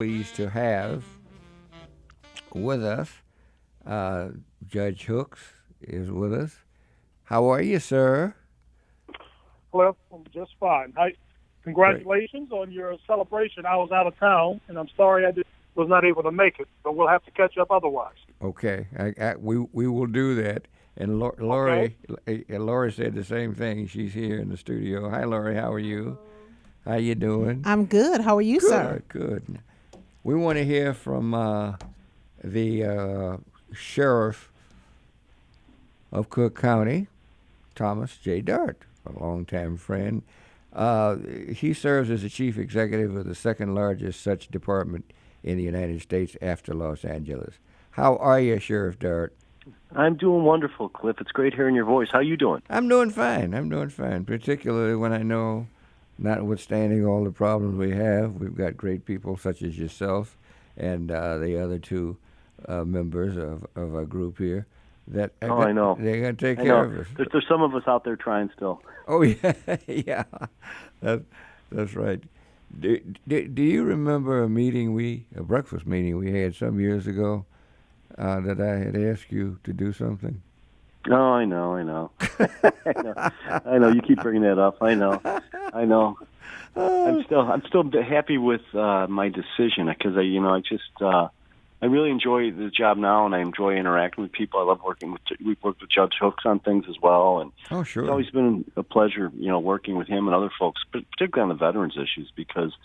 Pleased to have with us uh, Judge Hooks is with us. How are you, sir? Well, I'm just fine. Great. Congratulations on your celebration. I was out of town, and I'm sorry was not able to make it, but we'll have to catch up otherwise. Okay, we will do that. And Okay? Lori said the same thing. She's here in the studio. Hi, Lori. How are you? How you doing? I'm good. How are you, sir? Good. We want to hear from the sheriff of Cook County, Thomas J. Dart, a longtime friend. He serves as the chief executive of the second largest such department in the United States after Los Angeles. How are you, Sheriff Dart? I'm doing wonderful, Cliff. It's great hearing your voice. How you doing? I'm doing fine. Particularly when I know, notwithstanding all the problems we have, we've got great people such as yourself and the other two members of our group here. I know. They're going to take I care know. of us. There's some of us out there trying still. Oh, yeah. Yeah. That's right. Do you remember a breakfast meeting we had some years ago that I had asked you to do something? Oh, I know. I know. You keep bringing that up. I know. I'm still happy with my decision because I really enjoy the job now, and I enjoy interacting with people. I love working with. We've worked with Judge Hooks on things as well, and oh, sure. It's always been a pleasure, working with him and other folks, particularly on the veterans issues, because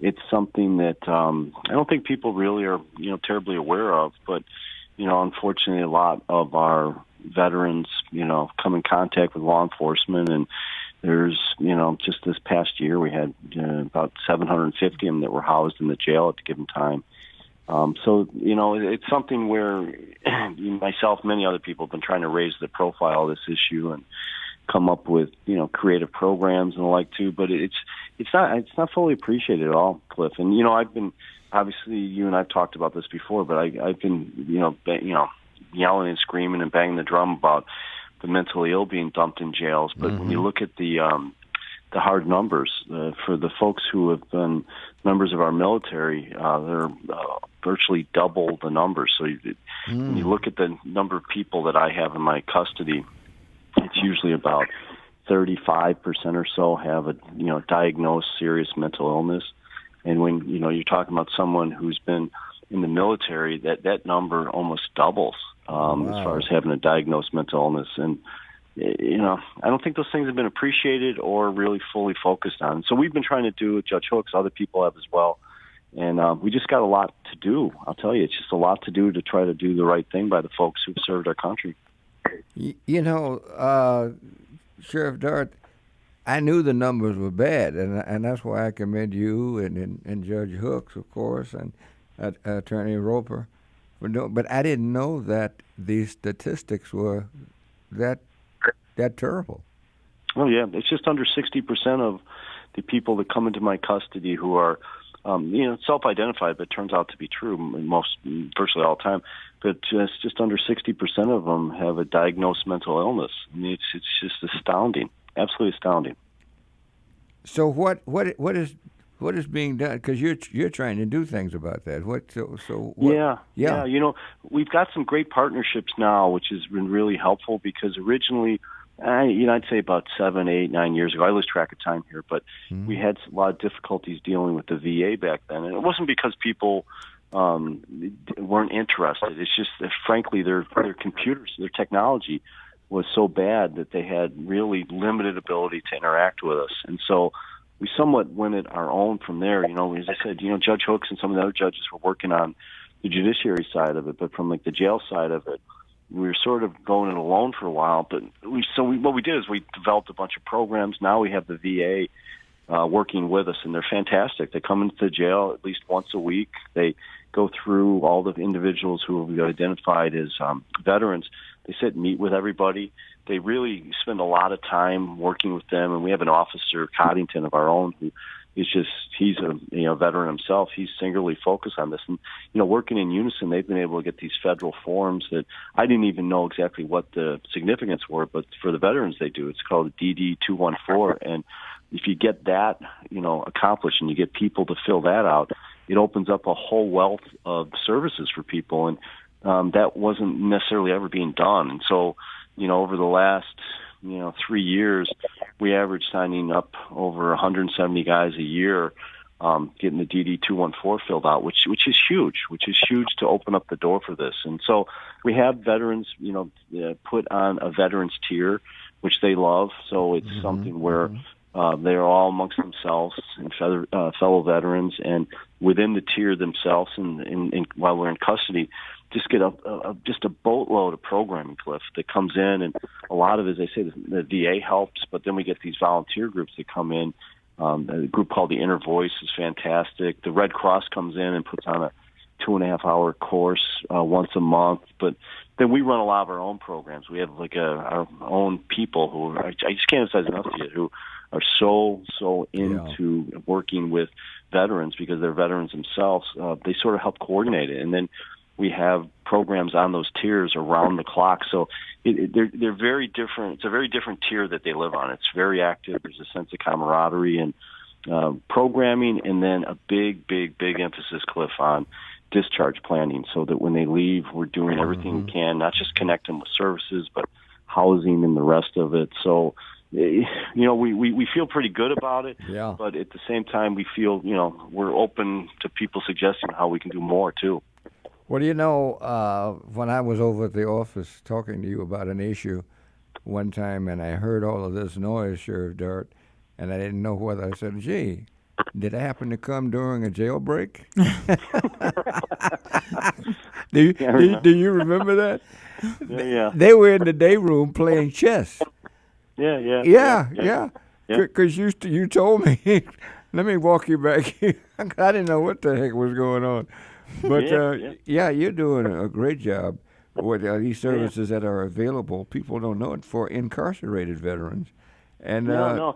it's something that I don't think people really are, terribly aware of. But, unfortunately, a lot of our veterans, come in contact with law enforcement, and there's, just this past year we had about 750 of them that were housed in the jail at the given time. So, it's something where myself, many other people have been trying to raise the profile of this issue and come up with, creative programs and the like too, but it's not fully appreciated at all, Cliff. And, I've been, obviously you and I've talked about this before, but I've been, yelling and screaming and banging the drum about the mentally ill being dumped in jails. But when you look at the hard numbers for the folks who have been members of our military, they're virtually double the numbers. So when you look at the number of people that I have in my custody, it's usually about 35% or so have a diagnosed serious mental illness. And when you're talking about someone who's been in the military, that number almost doubles as far as having a diagnosed mental illness. And I don't think those things have been appreciated or really fully focused on. So we've been trying to do with Judge Hooks, other people have as well. And we just got a lot to do. I'll tell you, it's just a lot to do to try to do the right thing by the folks who've served our country. Sheriff Dart, I knew the numbers were bad, and that's why I commend you and Judge Hooks, of course, and Attorney Roper. But I didn't know that these statistics were that terrible. Oh, yeah. It's just under 60% of the people that come into my custody who are, self-identified, but it turns out to be true virtually all the time. But just under 60% of them have a diagnosed mental illness. I mean, it's just astounding, absolutely astounding. So what is being done? Because you're trying to do things about that. Yeah. We've got some great partnerships now, which has been really helpful because originally, I'd say about 7, 8, 9 years ago, I lose track of time here, but we had a lot of difficulties dealing with the VA back then. And it wasn't because people weren't interested. It's just that, frankly, their computers, their technology was so bad that they had really limited ability to interact with us. And so we somewhat went it our own from there. As I said, Judge Hooks and some of the other judges were working on the judiciary side of it, but from the jail side of it, we were sort of going it alone for a while. But what we did is we developed a bunch of programs. Now we have the VA working with us, and they're fantastic. They come into the jail at least once a week. They go through all the individuals who have been identified as veterans. They sit and meet with everybody. They really spend a lot of time working with them, and we have an officer, Coddington, of our own, who is he's a veteran himself. He's singularly focused on this. And, working in unison, they've been able to get these federal forms that I didn't even know exactly what the significance were, but for the veterans they do. It's called DD-214. And if you get that, accomplished and you get people to fill that out, it opens up a whole wealth of services for people, and that wasn't necessarily ever being done. And so, over the last 3 years, we averaged signing up over 170 guys a year, getting the DD 214 filled out, which is huge to open up the door for this. And so we have veterans, put on a veterans tier, which they love. So it's something where they're all amongst themselves and fellow veterans, and within the tier themselves, and while we're in custody, just get just a boatload of programming, Cliff, that comes in, and a lot of it, as I say, the VA helps, but then we get these volunteer groups that come in. A group called the Inner Voice is fantastic. The Red Cross comes in and puts on a 2.5-hour course once a month. But then we run a lot of our own programs. We have our own people who I just can't emphasize enough to you, who are so into working with veterans because they're veterans themselves. They sort of help coordinate it, and then we have programs on those tiers around the clock. So they're very different. It's a very different tier that they live on. It's very active. There's a sense of camaraderie and programming, and then a big emphasis, Cliff, on discharge planning, so that when they leave, we're doing everything we can, not just connect them with services, but housing and the rest of it. So, we feel pretty good about it, but at the same time, we feel, we're open to people suggesting how we can do more, too. Well, when I was over at the office talking to you about an issue one time, and I heard all of this noise, Sheriff Dart, and I didn't know whether I said, gee, did it happen to come during a jailbreak? Do you remember that? Yeah. They were in the day room playing chess. Yeah. Because you told me, let me walk you back here. I didn't know what the heck was going on. But, you're doing a great job with these services that are available. People don't know it for incarcerated veterans. And no.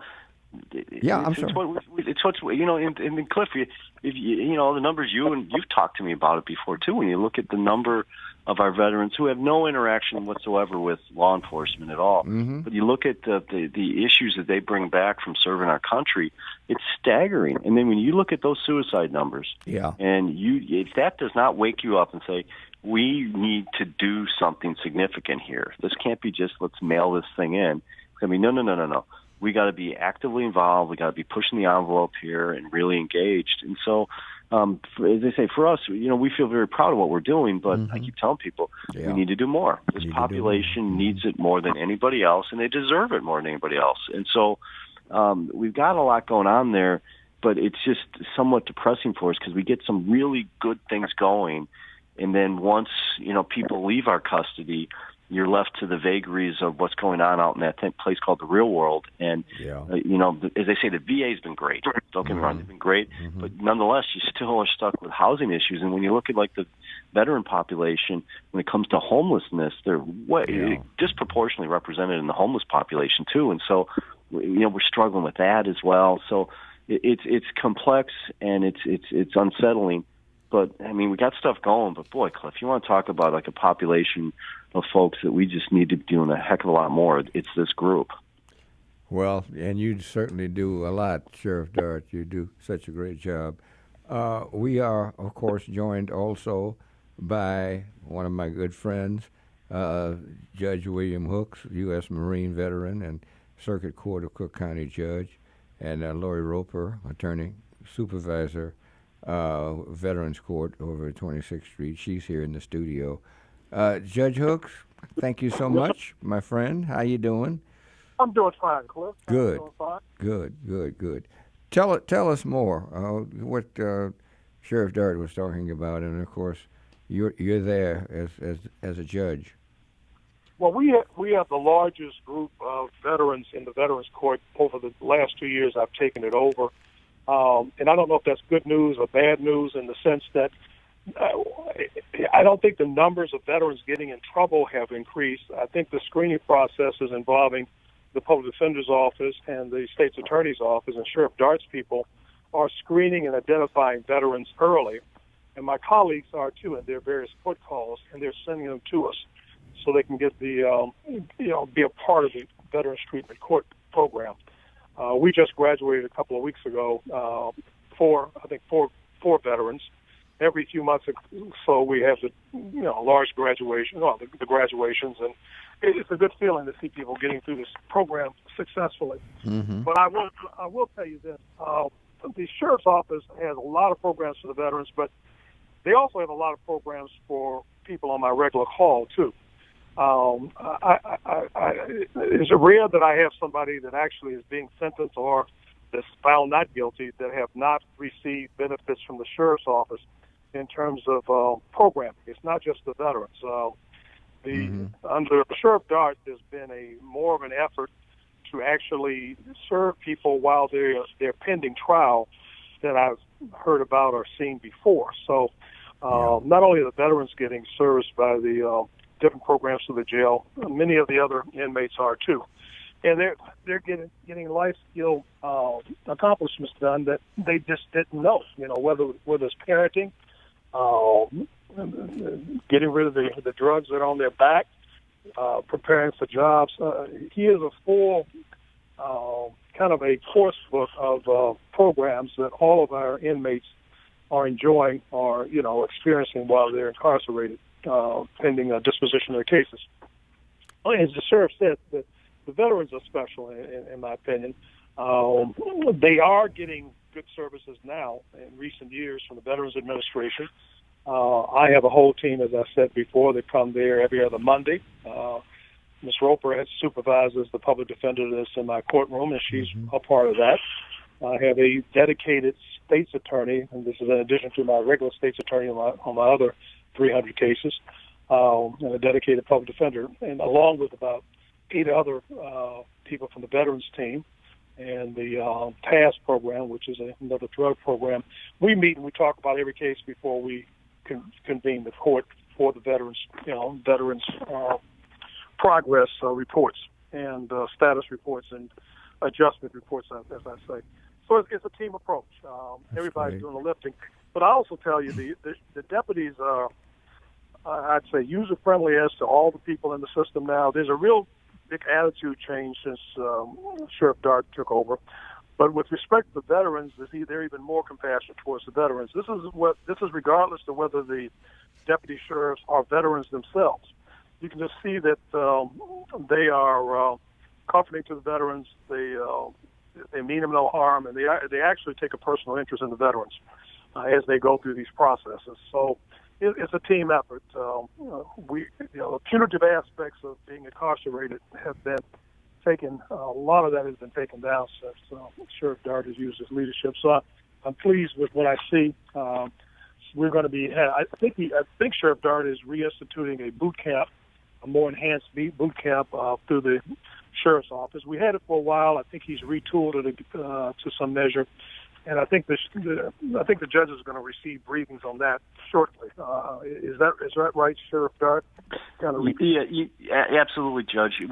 I'm sorry. It's what's in Cliff. If the numbers you've talked to me about it before too. When you look at the number of our veterans who have no interaction whatsoever with law enforcement at all, but you look at the issues that they bring back from serving our country, it's staggering. And then when you look at those suicide numbers, and if that does not wake you up and say, we need to do something significant here. This can't be just let's mail this thing in. I mean, no. We got to be actively involved. We got to be pushing the envelope here and really engaged. And so, as I say, for us, we feel very proud of what we're doing. But I keep telling people we need to do more. This population needs it more than anybody else, and they deserve it more than anybody else. And so, we've got a lot going on there. But it's just somewhat depressing for us because we get some really good things going, and then once people leave our custody, you're left to the vagaries of what's going on out in that place called the real world. And, as they say, the VA's been great. Don't get me wrong, they've been great. But nonetheless, you still are stuck with housing issues. And when you look at, the veteran population, when it comes to homelessness, they're disproportionately represented in the homeless population, too. And so, we're struggling with that as well. So it's complex and it's unsettling. But, I mean, we got stuff going. But, boy, Cliff, you want to talk about, a population of folks that we just need to be doing a heck of a lot more. It's this group. Well, and you certainly do a lot, Sheriff Dart. You do such a great job. We are, of course, joined also by one of my good friends, Judge William Hooks, U.S. Marine veteran and Circuit Court of Cook County judge, and Lori Roper, attorney, supervisor, Veterans Court over at 26th Street. She's here in the studio. Judge Hooks, thank you so much, my friend. How you doing? I'm doing fine, Cliff. Good. I'm doing fine. Good. Tell us more what Sheriff Dart was talking about, and of course you're there as a judge. Well, we have the largest group of veterans in the Veterans Court over the last 2 years. I've taken it over. And I don't know if that's good news or bad news in the sense that I don't think the numbers of veterans getting in trouble have increased. I think the screening processes involving the Public Defender's Office and the State's Attorney's Office and Sheriff Dart's people are screening and identifying veterans early. And my colleagues are, too, in their various court calls, and they're sending them to us so they can get be a part of the Veterans Treatment Court program. We just graduated a couple of weeks ago, four for veterans. Every few months or so, we have the large graduation, the graduations, and it's a good feeling to see people getting through this program successfully. Mm-hmm. But I will tell you this: the sheriff's office has a lot of programs for the veterans, but they also have a lot of programs for people on my regular call too. It's rare that I have somebody that actually is being sentenced or that's found not guilty that have not received benefits from the sheriff's office in terms of programming. It's not just the veterans. Under Sheriff Dart, there's been more of an effort to actually serve people while they're pending trial than I've heard about or seen before. So not only are the veterans getting serviced by the different programs through the jail, many of the other inmates are too. And they're getting life skill accomplishments done that they just didn't know. Whether it's parenting, getting rid of the drugs that are on their back, preparing for jobs. He is a full kind of a course book of programs that all of our inmates are enjoying or experiencing while they're incarcerated, pending a disposition of their cases. As the sheriff said, the veterans are special, in my opinion. They are getting good services now in recent years from the Veterans Administration. I have a whole team, as I said before, that come there every other Monday. Ms. Roper supervises the public defender that's in my courtroom, and she's a part of that. I have a dedicated state's attorney, and this is in addition to my regular state's attorney on my other 300 cases, and a dedicated public defender, and along with about 8 other people from the veterans team and the TASK program, which is another drug program. We meet and we talk about every case before we convene the court for the veterans, progress reports and status reports and adjustment reports, as I say. So it's a team approach. Everybody's doing the lifting. But I also tell you, the deputies are, I'd say, user-friendly as to all the people in the system now. There's a real big attitude change since Sheriff Dart took over. But with respect to the veterans, they're even more compassionate towards the veterans. This is regardless of whether the deputy sheriffs are veterans themselves. You can just see that they are comforting to the veterans. They mean them no harm, and they actually take a personal interest in the veterans as they go through these processes. So it's a team effort. The punitive aspects of being incarcerated have been taken. A lot of that has been taken down since Sheriff Dart has used his leadership. So I'm pleased with what I see. We're going to be. I think Sheriff Dart is reinstituting a boot camp, a more enhanced boot camp through the sheriff's office. We had it for a while. I think he's retooled it to some measure, and I think the judges are going to receive briefings on that shortly. Is that right, Sheriff Dart? Absolutely, Judge.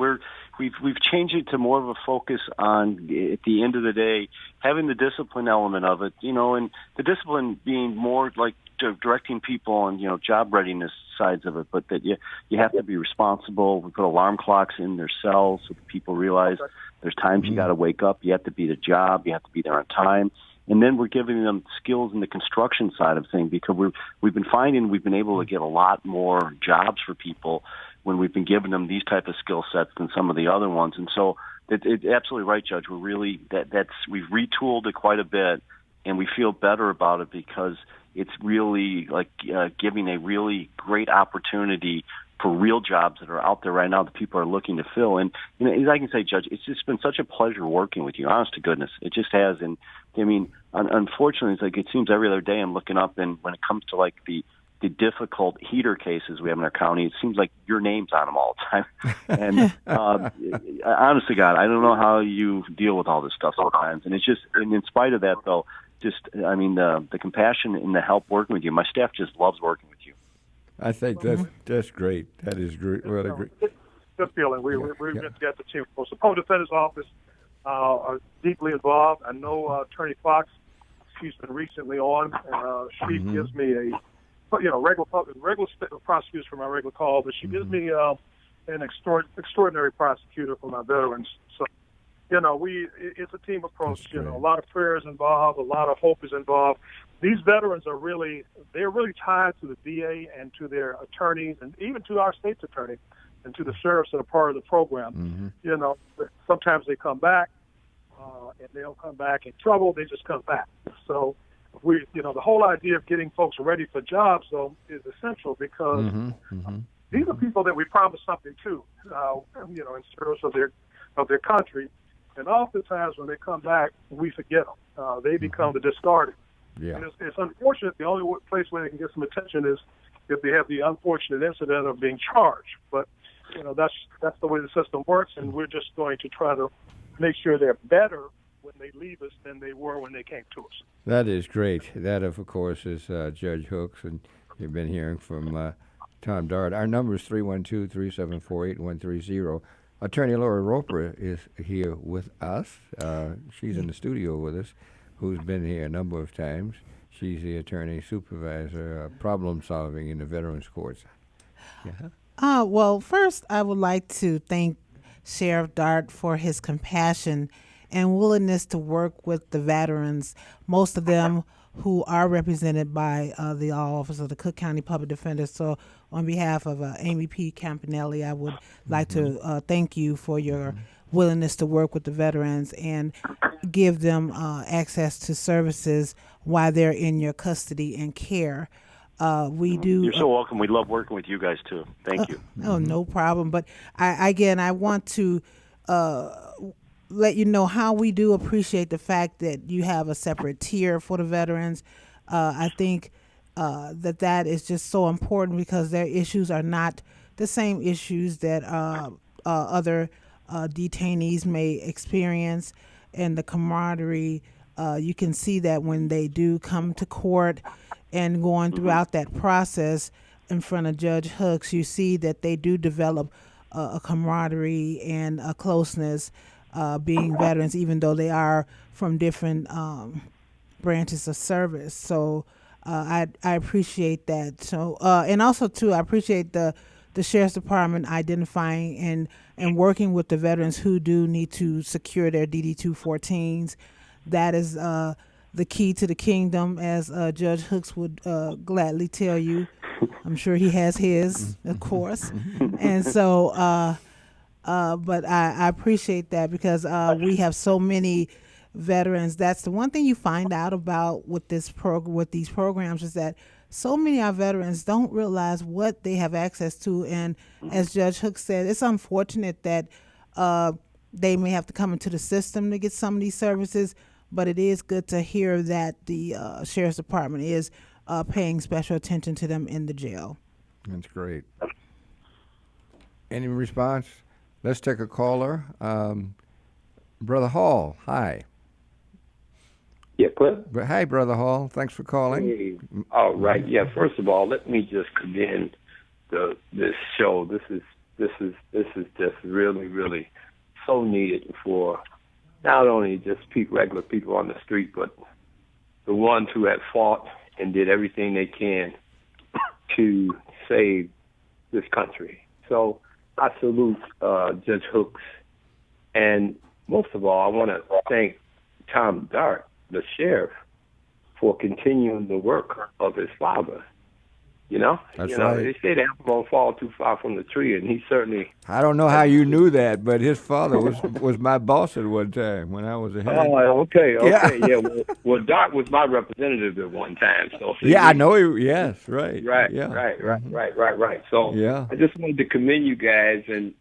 We've changed it to more of a focus on, at the end of the day, having the discipline element of it, and the discipline being more like directing people on, job readiness sides of it, but that you have to be responsible. We put alarm clocks in their cells so that people realize there's times you got to wake up, you have to be at a job, you have to be there on time. And then we're giving them skills in the construction side of things, because we've been finding we've been able to get a lot more jobs for people when we've been giving them these type of skill sets than some of the other ones. And so it's absolutely right, Judge. We're really we've retooled it quite a bit, and we feel better about it because it's really like giving a really great opportunity for real jobs that are out there right now that people are looking to fill. And as I can say, Judge, it's just been such a pleasure working with you. Honest to goodness, it just has. And I mean, unfortunately, it's like it seems every other day I'm looking up, and when it comes to like the difficult heater cases we have in our county, it seems like your name's on them all the time. And honest to God, I don't know how you deal with all this stuff sometimes. And it's just, and in spite of that, though, the compassion and the help working with you, my staff just loves working with you. I think that's great. That is great. Really great. Good feeling. We've got the team. The public defender's office are deeply involved. I know Attorney Fox. She's been recently on. She gives me regular prosecutors for my regular call, but she gives me an extraordinary prosecutor for my veterans. So it's a team approach. A lot of prayer is involved, a lot of hope is involved. These veterans they're really tied to the VA and to their attorneys and even to our state's attorney and to the sheriffs that are part of the program. Sometimes they come back and they don't come back in trouble. They just come back. So the whole idea of getting folks ready for jobs though is essential because these are people that we promise something to, in service of their country. And oftentimes when they come back, we forget them. They become the discarded. Yeah. And it's unfortunate. The only place where they can get some attention is if they have the unfortunate incident of being charged. But that's the way the system works, and we're just going to try to make sure they're better when they leave us than they were when they came to us. That is great. That, of course, is Judge Hooks, and you've been hearing from Tom Dart. Our number is 312-374-8130. Attorney Laura Roper is here with us. She's in the studio with us, who's been here a number of times. She's the attorney supervisor, problem solving in the Veterans Courts. Yeah. Well, first, I would like to thank Sheriff Dart for his compassion and willingness to work with the veterans, most of them who are represented by the Office of the Cook County Public Defender. So on behalf of Amy P. Campanelli, I would like to thank you for your willingness to work with the veterans and give them access to services while they're in your custody and care. We do. You're so welcome. We love working with you guys too. Thank you. Oh, no problem. But I want to let you know how we do appreciate the fact that you have a separate tier for the veterans. I think that is just so important because their issues are not the same issues that other detainees may experience, and the camaraderie. You can see that when they do come to court and going throughout that process in front of Judge Hooks, you see that they do develop a camaraderie and a closeness, being veterans, even though they are from different branches of service. So I appreciate that. So and also too, I appreciate the Sheriff's Department identifying and working with the veterans who do need to secure their DD-214s. That is the key to the kingdom, as Judge Hooks would gladly tell you. I'm sure he has his, of course. And so, but I appreciate that because we have so many veterans. That's the one thing you find out about with these programs is that so many of our veterans don't realize what they have access to. And as Judge Hooks said, it's unfortunate that they may have to come into the system to get some of these services, but it is good to hear that the Sheriff's Department is paying special attention to them in the jail. That's great. Any response? Let's take a caller. Brother Hall, hi. Yeah, Cliff? Hi, Brother Hall. Thanks for calling. Hey. All right. Yeah, first of all, let me just commend this show. This is just really, really so needed for not only just regular people on the street, but the ones who have fought and did everything they can to save this country. So I salute Judge Hooks. And most of all, I want to thank Tom Dart, the sheriff, for continuing the work of his father. That's right. They say the apple don't fall too far from the tree, and he certainly. I don't know how you knew that, but his father was my boss at one time when I was a head. Oh, okay, yeah. Well, Dart was my representative at one time, so. Yeah, I know he. Yes, right. Right. Yeah. Right. So, yeah. I just wanted to commend you guys, and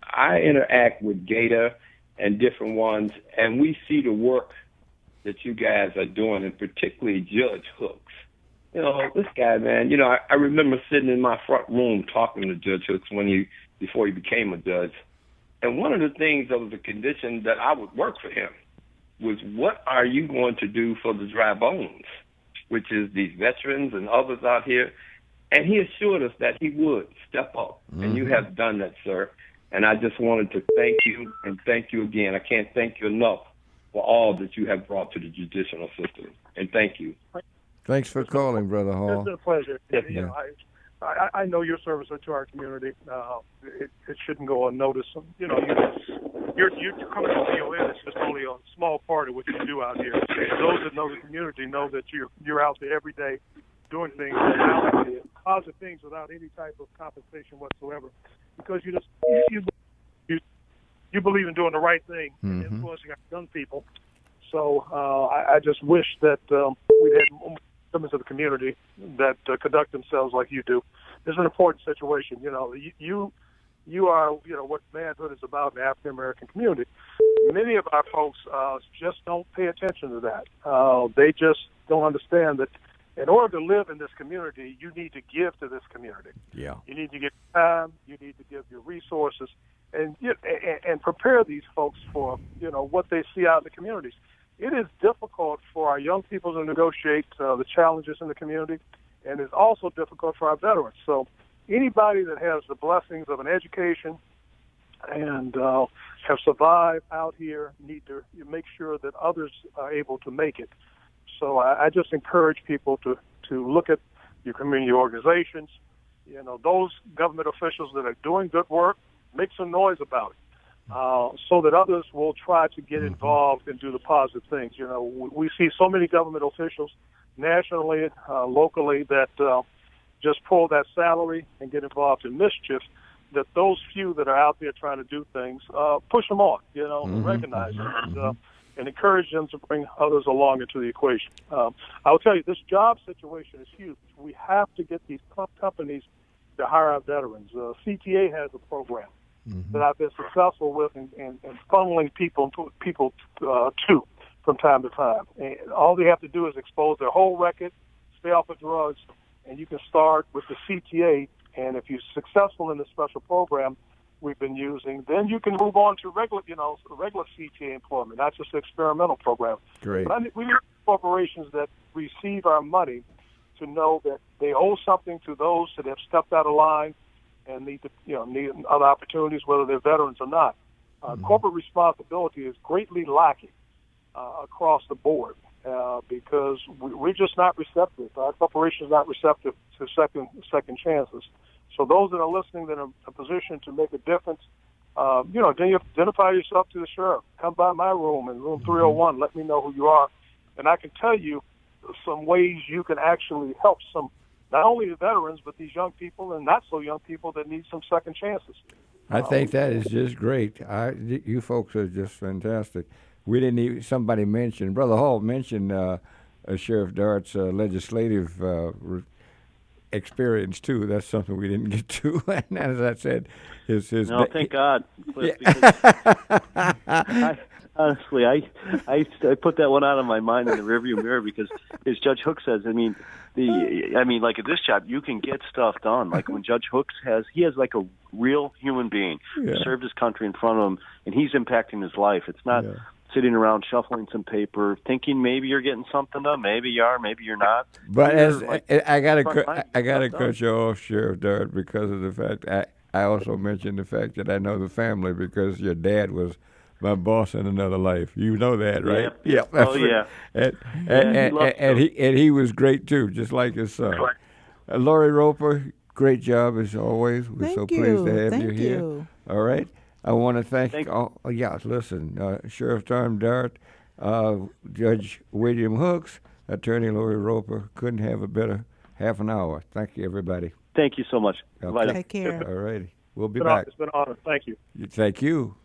I interact with Gator and different ones, and we see the work that you guys are doing, and particularly Judge Hooks. This guy, man, I remember sitting in my front room talking to Judge Hooks before he became a judge. And one of the things that was a condition that I would work for him was, what are you going to do for the dry bones, which is these veterans and others out here? And he assured us that he would step up. Mm-hmm. And you have done that, sir. And I just wanted to thank you, and thank you again. I can't thank you enough for all that you have brought to the judicial system. And thank you. Thanks for calling, Brother Hall. It's been a pleasure. Yeah. I know your service to our community. It shouldn't go unnoticed. You know, you're coming to CON. It's just only a small part of what you do out here. Those that know the community know that you're out there every day doing things, positive things without any type of compensation whatsoever, because you believe in doing the right thing and influencing our young people. So I just wish that we had more members of the community that conduct themselves like you do. It's an important situation. You know, you are, what manhood is about in the African American community. Many of our folks just don't pay attention to that. They just don't understand that in order to live in this community, you need to give to this community. Yeah. You need to give time. You need to give your resources, and prepare these folks for what they see out in the communities. It is difficult for our young people to negotiate the challenges in the community, and it's also difficult for our veterans. So anybody that has the blessings of an education and have survived out here need to make sure that others are able to make it. So I just encourage people to look at your community organizations, those government officials that are doing good work, make some noise about it. So that others will try to get involved and do the positive things. We see so many government officials nationally, locally, that just pull that salary and get involved in mischief, that those few that are out there trying to do things, push them on, recognize them and encourage them to bring others along into the equation. I will tell you, this job situation is huge. We have to get these companies to hire our veterans. CTA has a program that I've been successful with and funneling people to from time to time. And all they have to do is expose their whole record, stay off of drugs, and you can start with the CTA. And if you're successful in the special program we've been using, then you can move on to regular CTA employment, not just the experimental program. Great. But we need corporations that receive our money to know that they owe something to those that have stepped out of line and need other opportunities, whether they're veterans or not. Corporate responsibility is greatly lacking across the board because we're just not receptive. Our corporation is not receptive to second chances. So those that are listening that are in a position to make a difference, identify yourself to the sheriff. Come by my room in room 301. Let me know who you are, and I can tell you some ways you can actually help some. Not only the veterans, but these young people and not so young people that need some second chances. I think that is just great. You folks are just fantastic. We didn't even, somebody mentioned, Brother Hall mentioned Sheriff Dart's legislative experience too. That's something we didn't get to. And as I said, his no, thank God. Cliff, honestly, I put that one out of my mind in the rearview mirror because, as Judge Hook says, like at this job, you can get stuff done. Like when Judge Hooks he has like a real human being who served his country in front of him, and he's impacting his life. It's not sitting around shuffling some paper, thinking maybe you're getting something done. Maybe you are, maybe you're not. But I gotta cut you off, Sheriff Dart, because of the fact I also mentioned the fact that I know the family because your dad was my boss in another life. You know that, right? Yeah. Oh, yeah. And he was great too, just like his son. Lori Roper, great job as always. We're so pleased to have you here. All right. I want to thank. Sheriff Tom Dart, Judge William Hooks, Attorney Lori Roper. Couldn't have a better half an hour. Thank you, everybody. Thank you so much. Okay. Take care. All righty. We'll be back. It's been an honor. Thank you. Thank you.